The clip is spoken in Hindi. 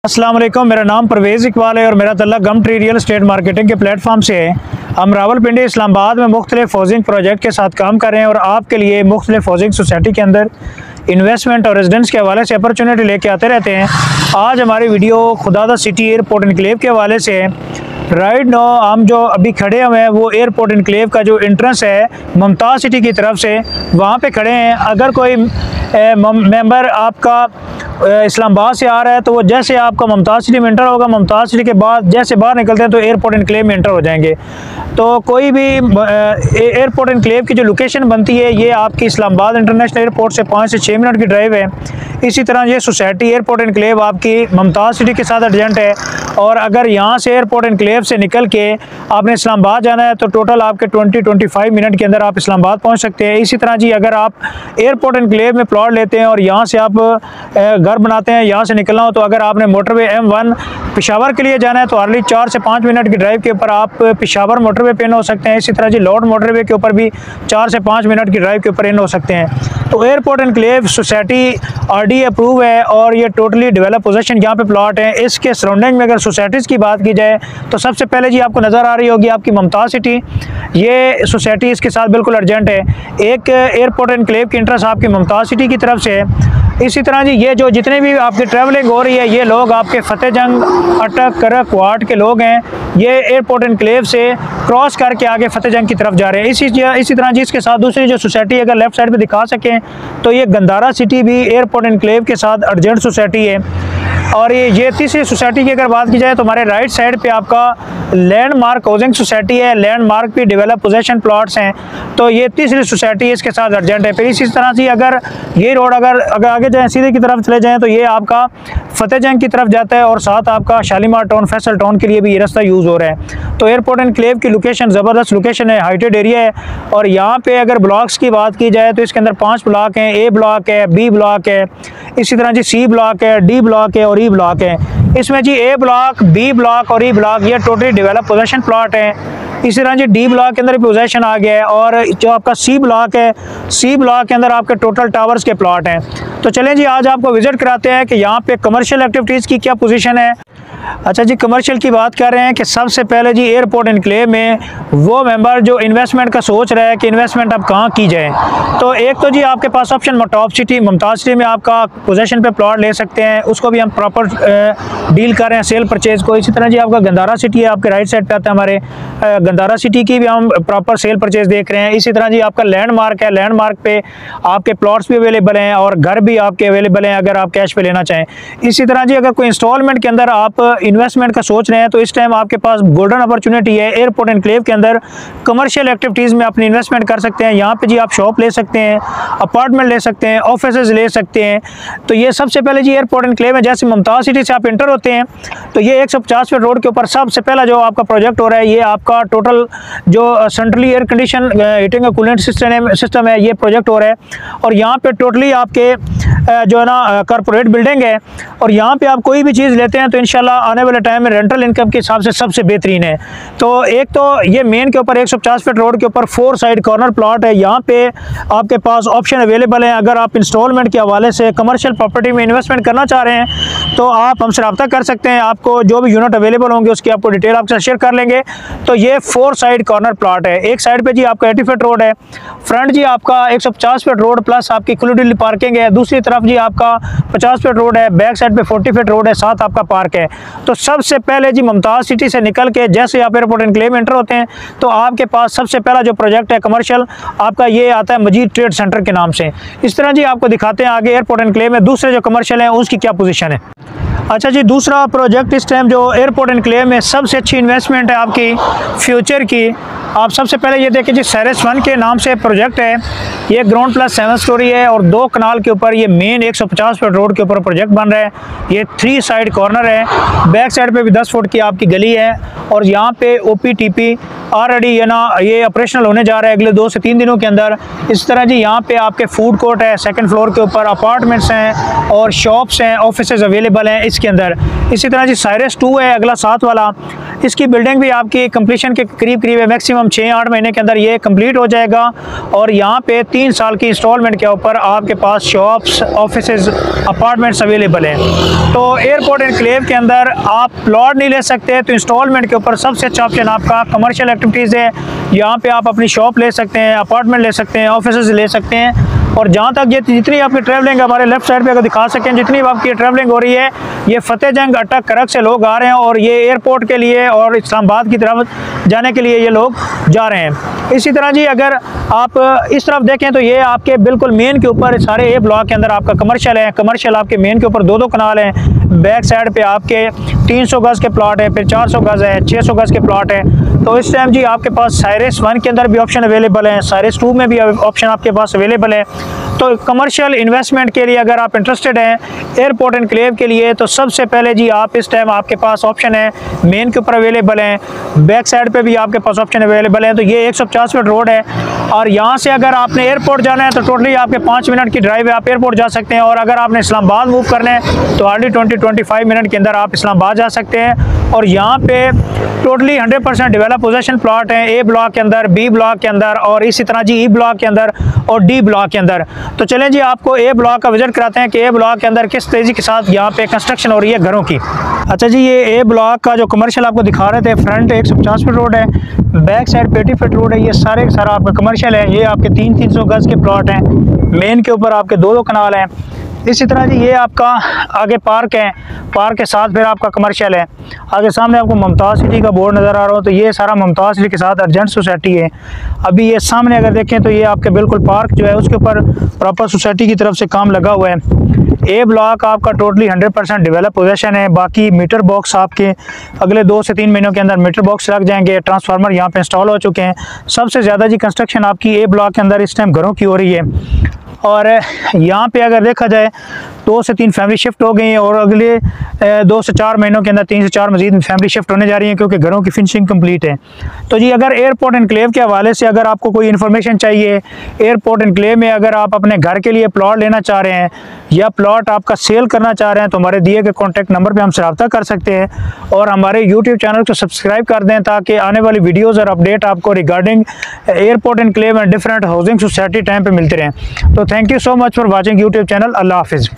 अस्सलाम वालेकुम, मेरा नाम परवेज़ इकबाल है और मेरा तल्लुक़ गम ट्री रियल एस्टेट मार्केटिंग के प्लेटफॉर्म से है। हम रावलपिंडी इस्लामाबाद में मुख्तलिफ हाउसिंग प्रोजेक्ट के साथ काम कर रहे हैं और आपके लिए मुख्तलिफ हाउसिंग सोसाइटी के अंदर इन्वेस्टमेंट और रेजिडेंस के हवाले से अपॉर्चुनिटी लेके आते रहते हैं। आज हमारी वीडियो खुदादा सिटी एयरपोर्ट इनक्लेव के हवाले से है। राइट नो हम जो अभी खड़े हुए हैं वो एयरपोर्ट इनक्लेव का जो एंट्रेंस है मुमताज़ सिटी की तरफ से, वहाँ पे खड़े हैं। अगर कोई मेंबर आपका इस्लामाबाद से आ रहा है तो वो जैसे आपका मुमताज़ सिटी में एंटर होगा, मुमताज़ सिटी के बाद जैसे बाहर निकलते हैं तो एयरपोर्ट इनक्लेव में एंटर हो जाएंगे। तो कोई भी एयरपोर्ट इनक्लेव की जो लोकेशन बनती है ये आपकी इस्लामाबाद इंटरनेशनल एयरपोर्ट से 5 से 6 मिनट की ड्राइव है। इसी तरह ये सोसाइटी एयरपोर्ट इनक्लेव आपकी मुमताज़ सिटी के साथ एडजेंट है। और अगर यहाँ से एयरपोर्ट इनक्लेव से निकल के आपने इस्लामाबाद जाना है तो टोटल आपके 20-25 मिनट के अंदर आप इस्लामाबाद पहुँच सकते हैं। इसी तरह जी अगर आप एयरपोर्ट इनक्लेव में प्लॉट लेते हैं और यहाँ से आप घर बनाते हैं, यहाँ से निकलना हो तो अगर आपने मोटरवे M1 पेशावर के लिए जाना है तो हार्डली 4 से 5 मिनट की ड्राइव के ऊपर आप पेशावर मोटरवे पे इन हो सकते हैं। इसी तरह जी लॉर्ड मोटरवे के ऊपर भी 4 से 5 मिनट की ड्राइव के ऊपर इन हो सकते हैं। तो airport enclave society RD approve है और ये टोटली डेवलप पोजीशन यहाँ पे प्लॉट है। इसके सराउंडिंग में अगर सोसाइटीज़ की बात की जाए तो सबसे पहले जी आपको नज़र आ रही होगी आपकी मुमताज़ सिटी, ये सोसाइटी इसके साथ बिल्कुल अर्जेंट है। एक एयरपोर्ट इनक्लेव की इंटरेस्ट आपकी मुमताज़ सिटी की तरफ से है। इसी तरह जी ये जो जितने भी आपकी ट्रैवलिंग हो रही है ये लोग आपके फतेह जंग, अटक, करक, वाट के लोग हैं। ये एयरपोर्ट इनक्लेव से क्रॉस करके आगे फतेह जंग की तरफ जा रहे हैं। इसी तरह जी इसके साथ दूसरी जो सोसाइटी अगर लेफ़्ट साइड पे दिखा सकें तो ये गंदारा सिटी भी एयरपोर्ट इनक्लेव के साथ अर्जेंट सोसाइटी है। और ये तीसरी सोसाइटी की अगर बात की जाए तो हमारे राइट साइड पे आपका लैंडमार्क हाउसिंग सोसाइटी है। लैंडमार्क भी डेवलप पोजीशन प्लॉट्स हैं, तो ये तीसरी सोसाइटी इसके साथ अर्जेंट है। फिर इसी तरह से अगर ये रोड अगर आगे जाएँ सीधे की तरफ चले जाएँ तो ये आपका फतेह जंग की तरफ जाता है और साथ आपका शालीमार टाउन, फैसल टाउन के लिए भी ये रास्ता यूज़ हो रहा है। तो एयरपोर्ट इनक्लेव की लोकेशन ज़बरदस्त लोकेशन है, हाइटेड एरिया है। और यहाँ पे अगर ब्लॉक्स की बात की जाए तो इसके अंदर 5 ब्लॉक हैं। A ब्लॉक है, B ब्लॉक है, इसी तरह जी C ब्लॉक है, D ब्लॉक है और E ब्लॉक है। इसमें जी A ब्लॉक, B ब्लॉक और E ब्लॉक ये टोटली डेवलप पोजीशन प्लॉट है। इसी तरह जी D ब्लॉक के अंदर भी पोजीशन आ गया है। और जो आपका C ब्लॉक है, C ब्लॉक के अंदर आपके टोटल टावर्स के प्लॉट हैं। तो चलें जी आज आपको विजिट कराते हैं कि यहाँ पे कमर्शियल एक्टिविटीज़ की क्या पोजीशन है। अच्छा जी, कमर्शियल की बात कर रहे हैं कि सबसे पहले जी एयरपोर्ट इनक्लेव में वो मेंबर जो इन्वेस्टमेंट का सोच रहा है कि इन्वेस्टमेंट अब कहाँ की जाए, तो एक तो जी आपके पास option top city Mumtaz city में आपका पोजीशन पे प्लॉट ले सकते हैं, उसको भी हम प्रॉपर डील कर रहे हैं सेल परचेज़ को। इसी तरह जी आपका गंदारा सिटी है, आपके राइट साइड पे आता है हमारे गंदारा सिटी की भी हम प्रॉपर सेल परचेज़ देख रहे हैं। इसी तरह जी आपका लैंडमार्क है, लैंडमार्क पे आपके प्लॉट्स भी अवेलेबल हैं और घर भी आपके अवेलेबल हैं अगर आप कैश पे लेना चाहें। इसी तरह जी अगर कोई इंस्टॉलमेंट के अंदर आप इन्वेस्टमेंट का सोच रहे हैं तो इस टाइम आपके पास गोल्डन अपॉर्चुनिटी है। एयरपोर्ट इनक्लेव के अंदर कमर्शियल एक्टिविटीज़ में अपनी इन्वेस्टमेंट कर सकते हैं। यहाँ पे जी आप शॉप ले सकते हैं, अपार्टमेंट ले सकते हैं, ऑफिसेज ले सकते हैं। तो ये सबसे पहले जी एयरपोर्ट इनक्लेव है। जैसे मुमताज़ सिटी से आप इंटर होते हैं तो ये 150 फीट रोड के ऊपर सबसे पहला जो आपका प्रोजेक्ट हो रहा है ये आपका टोटल जो सेंट्रली एयर कंडीशन हीटिंग और कूलेंट सिस्टम है ये प्रोजेक्ट हो रहा है। और यहाँ पे टोटली आपके जो है ना कॉर्पोरेट बिल्डिंग है और यहाँ पे आप कोई भी चीज़ लेते हैं तो इंशाल्लाह आने वाले टाइम में रेंटल इनकम के हिसाब से सबसे बेहतरीन है। तो एक तो ये मेन के ऊपर 150 फीट रोड के ऊपर 4 साइड कॉर्नर प्लॉट है। यहाँ पे आपके पास ऑप्शन अवेलेबल है। अगर आप इंस्टॉलमेंट के हवाले से कमर्शियल प्रॉपर्टी में इन्वेस्टमेंट करना चाह रहे हैं तो आप हमसे रब्ता कर सकते हैं। आपको जो भी यूनिट अवेलेबल होंगे उसकी आपको डिटेल आपसे शेयर कर लेंगे। तो ये 4 साइड कॉर्नर प्लॉट है। एक साइड पे जी आपका 80 फीट रोड है, फ्रंट जी आपका 150 फीट रोड प्लस आपकी इंक्लूडिव पार्किंग है। दूसरी तरफ जी आपका 50 फीट रोड है, बैक साइड पे 40 फीट रोड है, साथ आपका पार्क है। तो सबसे पहले जी मुमताज़ सिटी से निकल के जैसे आप एयरपोर्ट इनक्लेव में एंटर होते हैं तो आपके पास सबसे पहला जो प्रोजेक्ट है कमर्शियल आपका ये आता है मजीद ट्रेड सेंटर के नाम से। इस तरह जी आपको दिखाते हैं आगे एयरपोर्ट इनक्लेव में दूसरे जो कमर्शियल हैं उसकी क्या पोजीशन है। अच्छा जी, दूसरा प्रोजेक्ट इस टाइम जो एयरपोर्ट इनक्लेव में सबसे अच्छी इन्वेस्टमेंट है आपकी फ्यूचर की। आप सबसे पहले ये देखें जी सैरिस 1 के नाम से प्रोजेक्ट है। ये ग्राउंड प्लस 7 स्टोरी है और 2 कनाल के ऊपर ये मेन 150 फीट रोड के ऊपर प्रोजेक्ट बन रहा है। ये 3 साइड कॉर्नर है, बैक साइड पे भी 10 फुट की आपकी गली है और यहाँ पे OPTP ऑलरेडी ये ऑपरेशनल होने जा रहा है अगले 2 से 3 दिनों के अंदर। इस तरह जी यहाँ पे आपके फूड कोर्ट है, 2nd फ्लोर के ऊपर अपार्टमेंट्स हैं और शॉप्स हैं, ऑफिसेज अवेलेबल हैं। इसके अंदर। इसी तरह जी साइरस 2 है अगला 7 वाला, इसकी बिल्डिंग भी आपकी कंप्लीशन के करीब है, मैक्सिमम 6-8 महीने के अंदर ये कंप्लीट हो जाएगा। और यहाँ पे 3 साल की इंस्टॉलमेंट के ऊपर आपके पास शॉप्स, ऑफिसेज, अपार्टमेंट्स अवेलेबल हैं। तो एयरपोर्ट एनक्लेव के अंदर आप प्लॉट नहीं ले सकते, तो इंस्टॉलमेंट के ऊपर सबसे अच्छा ऑप्शन आपका कमर्शियल एक्टिविटीज़ है। यहाँ पे आप अपनी शॉप ले सकते हैं, अपार्टमेंट ले सकते हैं, ऑफिसेज ले सकते हैं। और जहाँ तक ये जितनी आपकी ट्रैवलिंग, हमारे लेफ्ट साइड पे अगर दिखा सकें, जितनी आपकी ट्रैवलिंग हो रही है, ये फतेह जंग, अटक, करक से लोग आ रहे हैं और ये एयरपोर्ट के लिए और इस्लामाबाद की तरफ जाने के लिए ये लोग जा रहे हैं। इसी तरह जी अगर आप इस तरफ देखें तो ये आपके बिल्कुल मेन के ऊपर सारे ए ब्लॉक के अंदर आपका कमर्शियल है। कमर्शियल आपके मेन के ऊपर 2-2 कनाल हैं। बैक साइड पे आपके 300 गज़ के प्लॉट है, फिर 400 गज़ है, 600 गज़ के प्लॉट है। तो इस टाइम जी आपके पास साइरस 1 के अंदर भी ऑप्शन अवेलेबल है, साइरस 2 में भी ऑप्शन आपके पास अवेलेबल है। तो कमर्शियल इन्वेस्टमेंट के लिए अगर आप इंटरेस्टेड हैं एयरपोर्ट एनक्लेव के लिए, तो सबसे पहले जी आप इस टाइम आपके पास ऑप्शन है मेन के ऊपर अवेलेबल हैं, बैक साइड पे भी आपके पास ऑप्शन अवेलेबल है। तो ये 150 फीट रोड है और यहाँ से अगर आपने एयरपोर्ट जाना है तो टोटली आपके 5 मिनट की ड्राइव है, आप एयरपोर्ट जा सकते हैं। और अगर आपने इस्लामाबाद मूव करना है तो हार्डली 20-25 मिनट के अंदर आप इस्लामाबाद जा सकते हैं। और यहाँ पे टोटली 100% डेवलप पोजेशन प्लॉट हैं, ए ब्लॉक के अंदर, बी ब्लॉक के अंदर और इसी तरह जी ई ब्लॉक के अंदर और डी ब्लॉक के अंदर। तो चलें जी आपको ए ब्लॉक का विजिट कराते हैं कि ए ब्लॉक के अंदर किस तेज़ी के साथ यहाँ पे कंस्ट्रक्शन हो रही है घरों की। अच्छा जी, ये ए ब्लॉक का जो कमर्शियल आपको दिखा रहे थे, फ्रंट 150 फीट रोड है, बैक साइड 80 फीट रोड है। ये सारे का सारा आपका कमर्शियल है। ये आपके 300 गज़ के प्लॉट हैं, मेन के ऊपर आपके 2-2 कनाल हैं। इसी तरह जी ये आपका आगे पार्क है, पार्क के साथ फिर आपका कमर्शियल है। आगे सामने आपको मुमताज़ सिटी का बोर्ड नज़र आ रहा हो, तो ये सारा मुमताज़ सिटी के साथ अर्जेंट सोसाइटी है। अभी ये सामने अगर देखें तो ये आपके बिल्कुल पार्क जो है उसके ऊपर प्रॉपर सोसाइटी की तरफ से काम लगा हुआ है। ए ब्लॉक आपका टोटली 100% डेवलप पोजीशन है। बाकी मीटर बॉक्स आपके अगले 2 से 3 महीनों के अंदर मीटर बॉक्स लग जाएंगे। ट्रांसफार्मर यहाँ पे इंस्टॉल हो चुके हैं। सबसे ज़्यादा जी कंस्ट्रक्शन आपकी ए ब्लॉक के अंदर इस टाइम घरों की हो रही है। और यहाँ पे अगर देखा जाए 2 से 3 फैमिली शिफ्ट हो गई हैं और अगले 2 से 4 महीनों के अंदर 3 से 4 मजीद फैमिली शिफ्ट होने जा रही हैं, क्योंकि घरों की फिनिशिंग कंप्लीट है। तो जी अगर एयरपोर्ट एनक्लेव के हवाले से अगर आपको कोई इन्फॉर्मेशन चाहिए, एयरपोर्ट एनक्लेव में अगर आप अपने घर के लिए प्लॉट लेना चाह रहे हैं या प्लॉट आपका सेल करना चाह रहे हैं, तो हमारे दिए गए कॉन्टैक्ट नंबर पर हमसे रब्ता कर सकते हैं। और हमारे यूट्यूब चैनल को सब्सक्राइब कर दें ताकि आने वाली वीडियोज़ और अपडेट आपको regarding airport enclave and different housing society time पर मिलते रहें। तो thank you so much for watching YouTube channel. अल्लाह हाफिज़।